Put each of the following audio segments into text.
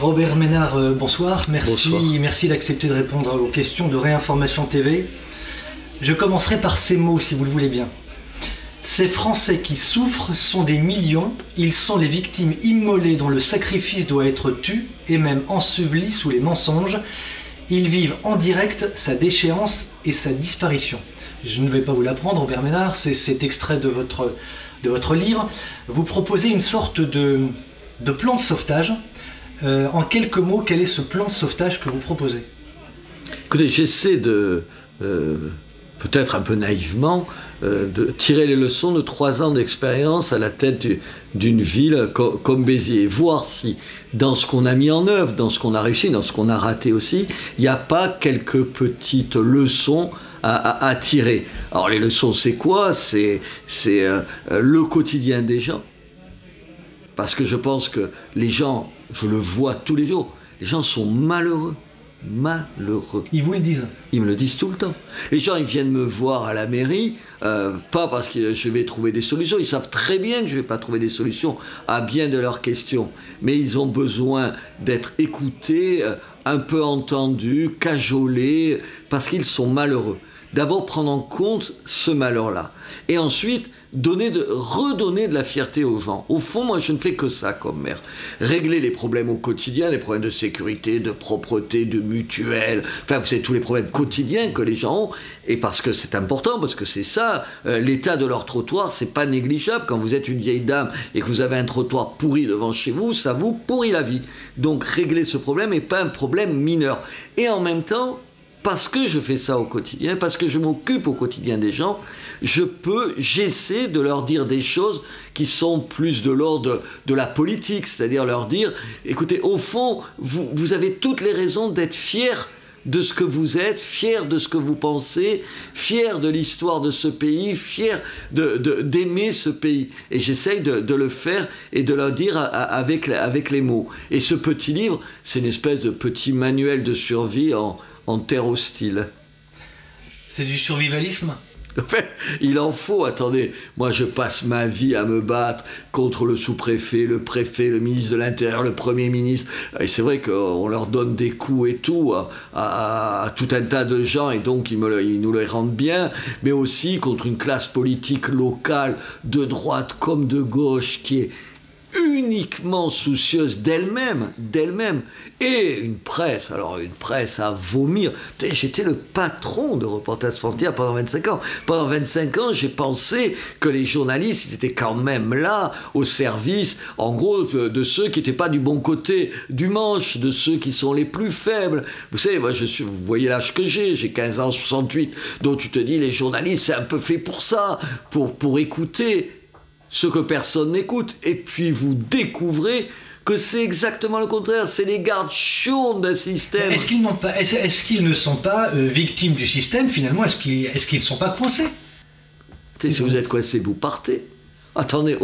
Robert Ménard, bonsoir. Merci d'accepter de répondre aux questions de Réinformation TV. Je commencerai par ces mots, si vous le voulez bien. Ces Français qui souffrent sont des millions. Ils sont les victimes immolées dont le sacrifice doit être tu et même enseveli sous les mensonges. Ils vivent en direct sa déchéance et sa disparition. Je ne vais pas vous l'apprendre, Robert Ménard, c'est cet extrait de votre livre. Vous proposez une sorte de plan de sauvetage. En quelques mots, quel est ce plan de sauvetage que vous proposez? Écoutez, j'essaie de, peut-être un peu naïvement, de tirer les leçons de 3 ans d'expérience à la tête d'une ville comme Béziers, voir si, dans ce qu'on a mis en œuvre, dans ce qu'on a réussi, dans ce qu'on a raté aussi, il n'y a pas quelques petites leçons à tirer. Alors les leçons, c'est quoi? C'est le quotidien des gens. Parce que je pense que les gens, je le vois tous les jours, les gens sont malheureux. Malheureux. Ils vous le disent? Ils me le disent tout le temps. Les gens, ils viennent me voir à la mairie, pas parce que je vais trouver des solutions, ils savent très bien que je ne vais pas trouver des solutions à bien de leurs questions, mais ils ont besoin d'être écoutés, un peu entendus, cajolés, parce qu'ils sont malheureux. D'abord prendre en compte ce malheur-là. Et ensuite, redonner de la fierté aux gens. Au fond, moi, je ne fais que ça comme maire. Régler les problèmes au quotidien, les problèmes de sécurité, de propreté, de mutuelle, enfin, vous savez, tous les problèmes quotidiens que les gens ont. Et parce que c'est important, parce que c'est ça, l'état de leur trottoir, c'est pas négligeable. Quand vous êtes une vieille dame et que vous avez un trottoir pourri devant chez vous, ça vous pourrit la vie. Donc, régler ce problème n'est pas un problème mineur. Et en même temps, parce que je fais ça au quotidien, parce que je m'occupe au quotidien des gens, j'essaie de leur dire des choses qui sont plus de l'ordre de la politique, c'est-à-dire leur dire, écoutez, au fond, vous avez toutes les raisons d'être fiers de ce que vous êtes, fiers de ce que vous pensez, fiers de l'histoire de ce pays, fiers d'aimer ce pays. Et j'essaye de le faire et de le dire avec les mots. Et ce petit livre, c'est une espèce de petit manuel de survie en terre hostile. C'est du survivalisme? Il en faut, attendez, moi je passe ma vie à me battre contre le sous-préfet, le préfet, le ministre de l'Intérieur, le Premier ministre, et c'est vrai qu'on leur donne des coups et tout à tout un tas de gens, et donc ils nous les rendent bien, mais aussi contre une classe politique locale, de droite comme de gauche, qui est uniquement soucieuse d'elle-même, et une presse à vomir. J'étais le patron de Reporters sans frontières pendant 25 ans. Pendant 25 ans, j'ai pensé que les journalistes ils étaient quand même là, au service, en gros, de ceux qui n'étaient pas du bon côté du manche, de ceux qui sont les plus faibles. Vous savez, moi, vous voyez l'âge que j'ai 15 ans, 68, donc tu te dis, les journalistes, c'est un peu fait pour ça, pour écouter ce que personne n'écoute. Et puis vous découvrez que c'est exactement le contraire, c'est les gardes chauds d'un système. Est-ce qu'ils ne sont pas victimes du système finalement? Est-ce qu'ils ne sont pas coincés? Si vous êtes coincé, vous partez. Attendez,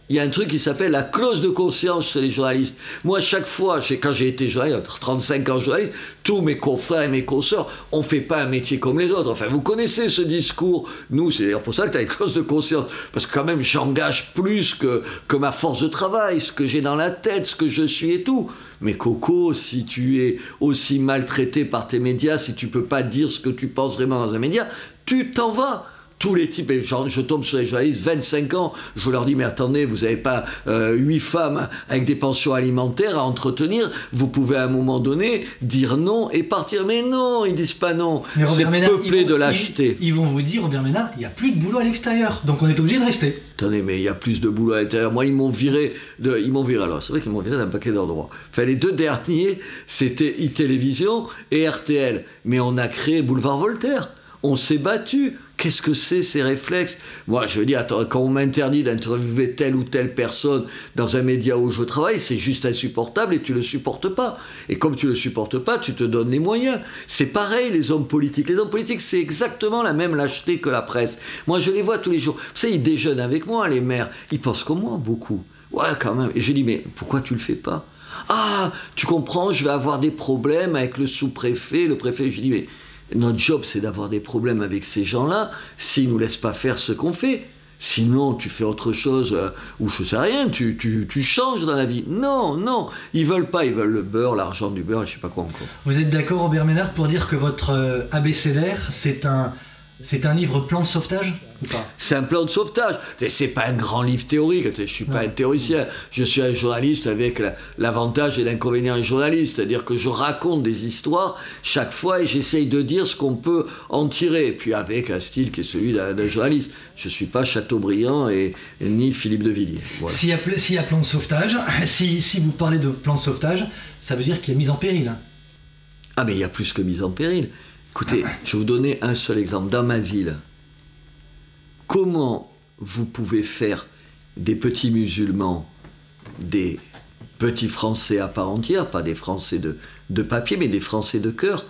il y a un truc qui s'appelle la clause de conscience chez les journalistes. Moi, chaque fois, quand j'ai été journaliste, 35 ans journaliste, tous mes confrères et mes consoeurs, on ne fait pas un métier comme les autres. Enfin, vous connaissez ce discours. Nous, c'est d'ailleurs pour ça que tu as une clause de conscience. Parce que quand même, j'engage plus que ma force de travail, ce que j'ai dans la tête, ce que je suis et tout. Mais Coco, si tu es aussi maltraité par tes médias, si tu ne peux pas dire ce que tu penses vraiment dans un média, tu t'en vas. Tous les types, et je tombe sur les journalistes, 25 ans, je leur dis, mais attendez, vous n'avez pas 8 femmes avec des pensions alimentaires à entretenir, vous pouvez à un moment donné dire non et partir. Mais non, ils disent pas non, c'est peuplé de lâcheté. Ils vont vous dire, Robert Ménard, il n'y a plus de boulot à l'extérieur, donc on est obligé de rester. Attendez, mais il y a plus de boulot à l'intérieur. Moi, ils m'ont viré, alors c'est vrai qu'ils m'ont viré d'un paquet d'endroits. Enfin, les 2 derniers, c'était e-télévision et RTL. Mais on a créé Boulevard Voltaire. On s'est battu. Qu'est-ce que c'est ces réflexes? Moi, je veux dire, attends, quand on m'interdit d'interviewer telle ou telle personne dans un média où je travaille, c'est juste insupportable et tu le supportes pas. Et comme tu le supportes pas, tu te donnes les moyens. C'est pareil, les hommes politiques. Les hommes politiques, c'est exactement la même lâcheté que la presse. Moi, je les vois tous les jours. Vous savez, ils déjeunent avec moi, les maires. Ils pensent comme moi, beaucoup. Ouais, quand même. Et je dis, mais pourquoi tu le fais pas? Ah, tu comprends, je vais avoir des problèmes avec le sous-préfet, le préfet. Je dis, mais notre job, c'est d'avoir des problèmes avec ces gens-là s'ils ne nous laissent pas faire ce qu'on fait. Sinon, tu fais autre chose, ou je sais rien, tu changes dans la vie. Non, non, ils veulent pas, ils veulent le beurre, l'argent du beurre, et je sais pas quoi encore. Vous êtes d'accord, Robert Ménard, pour dire que votre abécédaire, c'est un livre plan de sauvetage ou pas? C'est un plan de sauvetage. C'est pas un grand livre théorique. Je suis pas un théoricien. Je suis un journaliste avec l'avantage et l'inconvénient du journaliste. C'est-à-dire que je raconte des histoires chaque fois et j'essaye de dire ce qu'on peut en tirer. Et puis avec un style qui est celui d'un journaliste. Je suis pas Chateaubriand ni Philippe de Villiers. Voilà. S'il y a plan de sauvetage, si vous parlez de plan de sauvetage, ça veut dire qu'il y a mise en péril. Ah mais il y a plus que mise en péril. Écoutez, je vais vous donner un seul exemple. Dans ma ville, comment vous pouvez faire des petits musulmans, des petits Français à part entière, pas des Français de papier, mais des Français de cœur,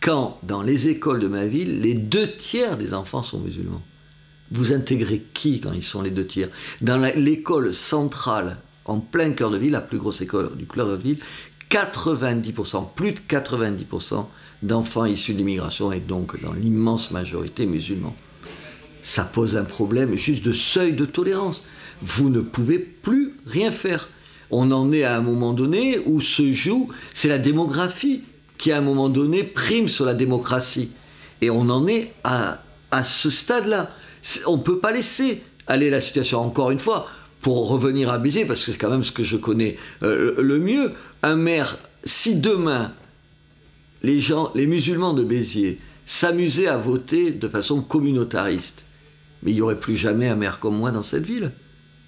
quand dans les écoles de ma ville, les 2/3 des enfants sont musulmans? Vous intégrez qui quand ils sont les 2/3? Dans l'école centrale, en plein cœur de ville, la plus grosse école du cœur de ville, 90%, plus de 90% d'enfants issus de l'immigration et donc dans l'immense majorité musulmans. Ça pose un problème juste de seuil de tolérance. Vous ne pouvez plus rien faire. On en est à un moment donné où se joue, c'est la démographie qui à un moment donné prime sur la démocratie. Et on en est à ce stade-là. On ne peut pas laisser aller la situation. Encore une fois, pour revenir à Béziers, parce que c'est quand même ce que je connais le mieux, un maire, si demain les musulmans de Béziers s'amusaient à voter de façon communautariste, mais il n'y aurait plus jamais un maire comme moi dans cette ville.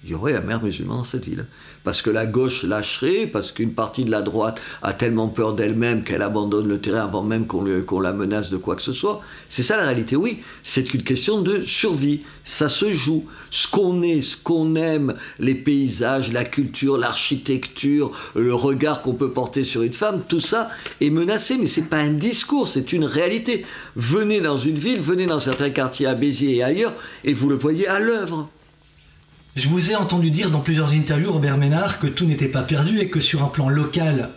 Il y aurait un maire musulman dans cette ville. Parce que la gauche lâcherait, parce qu'une partie de la droite a tellement peur d'elle-même qu'elle abandonne le terrain avant même qu'on la menace de quoi que ce soit. C'est ça la réalité, oui. C'est une question de survie. Ça se joue. Ce qu'on est, ce qu'on aime, les paysages, la culture, l'architecture, le regard qu'on peut porter sur une femme, tout ça est menacé. Mais ce n'est pas un discours, c'est une réalité. Venez dans une ville, venez dans certains quartiers à Béziers et ailleurs, et vous le voyez à l'œuvre. Je vous ai entendu dire dans plusieurs interviews, Robert Ménard, que tout n'était pas perdu et que sur un plan local,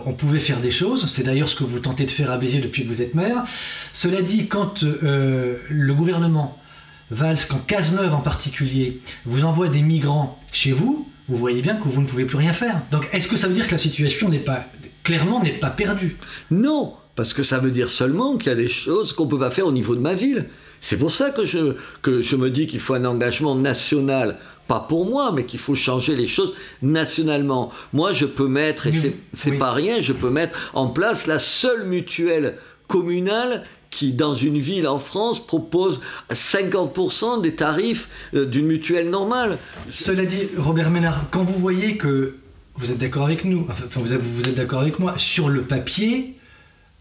on pouvait faire des choses. C'est d'ailleurs ce que vous tentez de faire à Béziers depuis que vous êtes maire. Cela dit, quand le gouvernement Valls, quand Cazeneuve en particulier, vous envoie des migrants chez vous, vous voyez bien que vous ne pouvez plus rien faire. Donc est-ce que ça veut dire que la situation n'est pas perdue? Non, parce que ça veut dire seulement qu'il y a des choses qu'on ne peut pas faire au niveau de ma ville. C'est pour ça que je me dis qu'il faut un engagement national, pas pour moi, mais qu'il faut changer les choses nationalement. Moi, je peux mettre, et c'est pas rien, je peux mettre en place la seule mutuelle communale qui, dans une ville en France, propose 50% des tarifs d'une mutuelle normale. Cela dit, Robert Ménard, quand vous voyez que vous êtes d'accord avec nous, enfin vous êtes d'accord avec moi, sur le papier,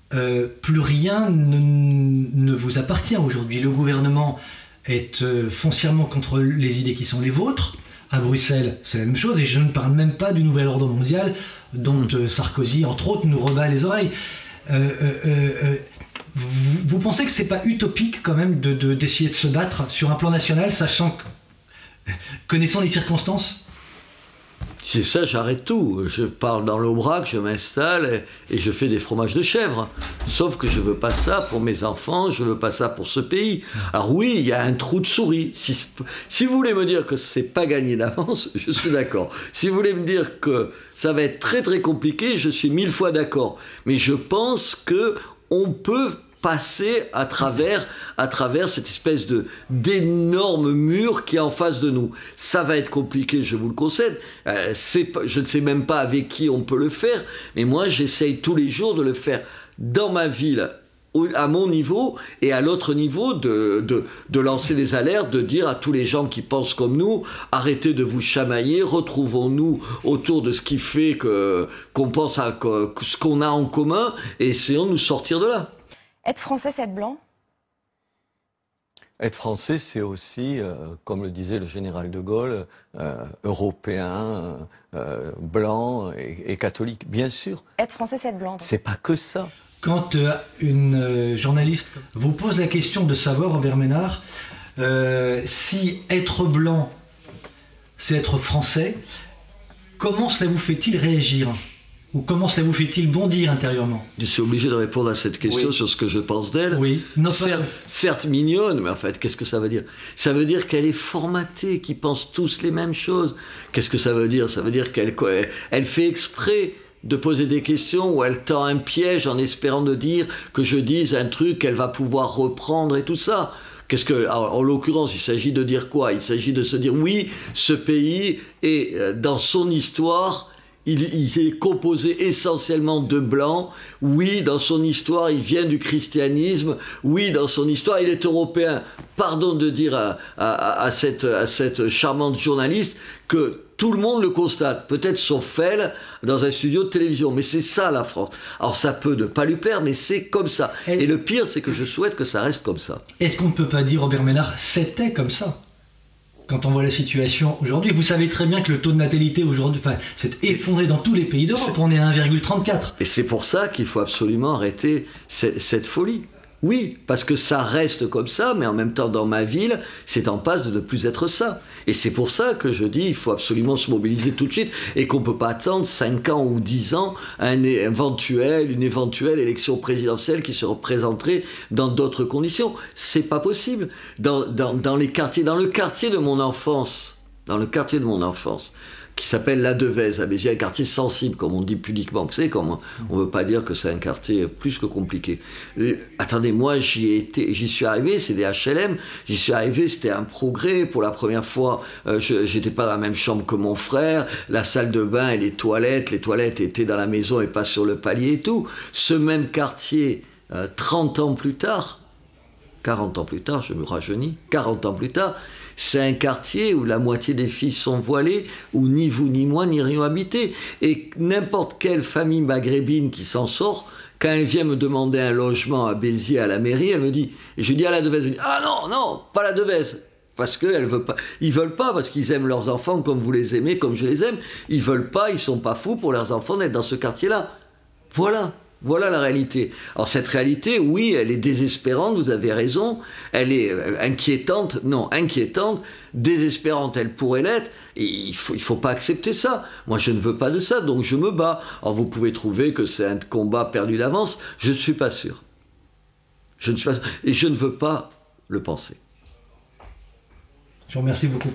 plus rien ne vous appartient aujourd'hui. Le gouvernement est foncièrement contre les idées qui sont les vôtres. À Bruxelles, c'est la même chose, et je ne parle même pas du nouvel ordre mondial dont Sarkozy, entre autres, nous rebat les oreilles. Vous pensez que c'est pas utopique quand même d'essayer de se battre sur un plan national, sachant que, connaissant les circonstances? C'est ça, j'arrête tout. Je pars dans l'Aubrac, je m'installe et je fais des fromages de chèvre. Sauf que je veux pas ça pour mes enfants, je veux pas ça pour ce pays. Alors oui, il y a un trou de souris. Si vous voulez me dire que c'est pas gagné d'avance, je suis d'accord. Si vous voulez me dire que ça va être très très compliqué, je suis 1000 fois d'accord. Mais je pense que on peut passer à travers cette espèce d'énorme mur qui est en face de nous. Ça va être compliqué, je vous le concède. Je ne sais même pas avec qui on peut le faire, mais moi j'essaye tous les jours de le faire dans ma ville, à mon niveau, et à l'autre niveau de lancer des alertes, de dire à tous les gens qui pensent comme nous, arrêtez de vous chamailler, retrouvons-nous autour de ce qui fait qu'on pense à ce qu'on a en commun, et essayons de nous sortir de là. Être français, c'est être blanc? Être français, c'est aussi, comme le disait le général de Gaulle, européen, blanc et catholique, bien sûr. Être français, c'est être blanc. C'est pas que ça. Quand une journaliste vous pose la question de savoir, Robert Ménard, si être blanc, c'est être français, comment cela vous fait-il réagir? Ou comment cela vous fait-il bondir intérieurement? Je suis obligé de répondre à cette question sur ce que je pense d'elle. Oui. Certes mignonne, mais en fait, qu'est-ce que ça veut dire? Ça veut dire qu'elle est formatée, qu'ils pensent tous les mêmes choses. Qu'est-ce que ça veut dire? Ça veut dire qu'elle fait exprès de poser des questions où elle tend un piège en espérant de dire que je dise un truc qu'elle va pouvoir reprendre et tout ça. En l'occurrence, il s'agit de dire quoi? Il s'agit de se dire, oui, ce pays est, dans son histoire, il est composé essentiellement de blancs. Oui, dans son histoire, il vient du christianisme. Oui, dans son histoire, il est européen. Pardon de dire à cette charmante journaliste que tout le monde le constate, peut-être sauf elle, dans un studio de télévision. Mais c'est ça, la France. Alors ça peut ne pas lui plaire, mais c'est comme ça. Et le pire, c'est que je souhaite que ça reste comme ça. Est-ce qu'on ne peut pas dire, Robert Ménard, c'était comme ça? Quand on voit la situation aujourd'hui, vous savez très bien que le taux de natalité aujourd'hui s'est effondré dans tous les pays d'Europe. On est à 1,34. Et c'est pour ça qu'il faut absolument arrêter cette folie. Oui, parce que ça reste comme ça, mais en même temps, dans ma ville, c'est en passe de ne plus être ça. Et c'est pour ça que je dis, il faut absolument se mobiliser tout de suite, et qu'on ne peut pas attendre 5 ans ou 10 ans une éventuelle élection présidentielle qui se représenterait dans d'autres conditions. C'est pas possible. Dans le quartier de mon enfance, qui s'appelle La Devèze, à Béziers, un quartier sensible, comme on dit pudiquement. Vous savez, comme on ne veut pas dire que c'est un quartier plus que compliqué. Attendez, moi, j'y suis arrivé, c'est des HLM, j'y suis arrivé, c'était un progrès. Pour la première fois, j'étais pas dans la même chambre que mon frère, la salle de bain et les toilettes étaient dans la maison et pas sur le palier et tout. Ce même quartier, 40 ans plus tard, je me rajeunis, 40 ans plus tard, c'est un quartier où la moitié des filles sont voilées, où ni vous ni moi n'irions habiter. Et n'importe quelle famille maghrébine qui s'en sort, quand elle vient me demander un logement à Béziers, à la mairie, elle me dit, et je dis à la Devèze, elle me dit, ah non, pas la Devèze. Parce qu'elle veut pas. Ils veulent pas, parce qu'ils aiment leurs enfants comme vous les aimez, comme je les aime. Ils veulent pas, ils sont pas fous pour leurs enfants d'être dans ce quartier-là. Voilà la réalité. Alors cette réalité, oui, elle est désespérante, vous avez raison, elle est inquiétante, désespérante, elle pourrait l'être, et il faut pas accepter ça. Moi, je ne veux pas de ça, donc je me bats. Alors vous pouvez trouver que c'est un combat perdu d'avance, je ne suis pas sûr. Et je ne veux pas le penser. Je vous remercie beaucoup.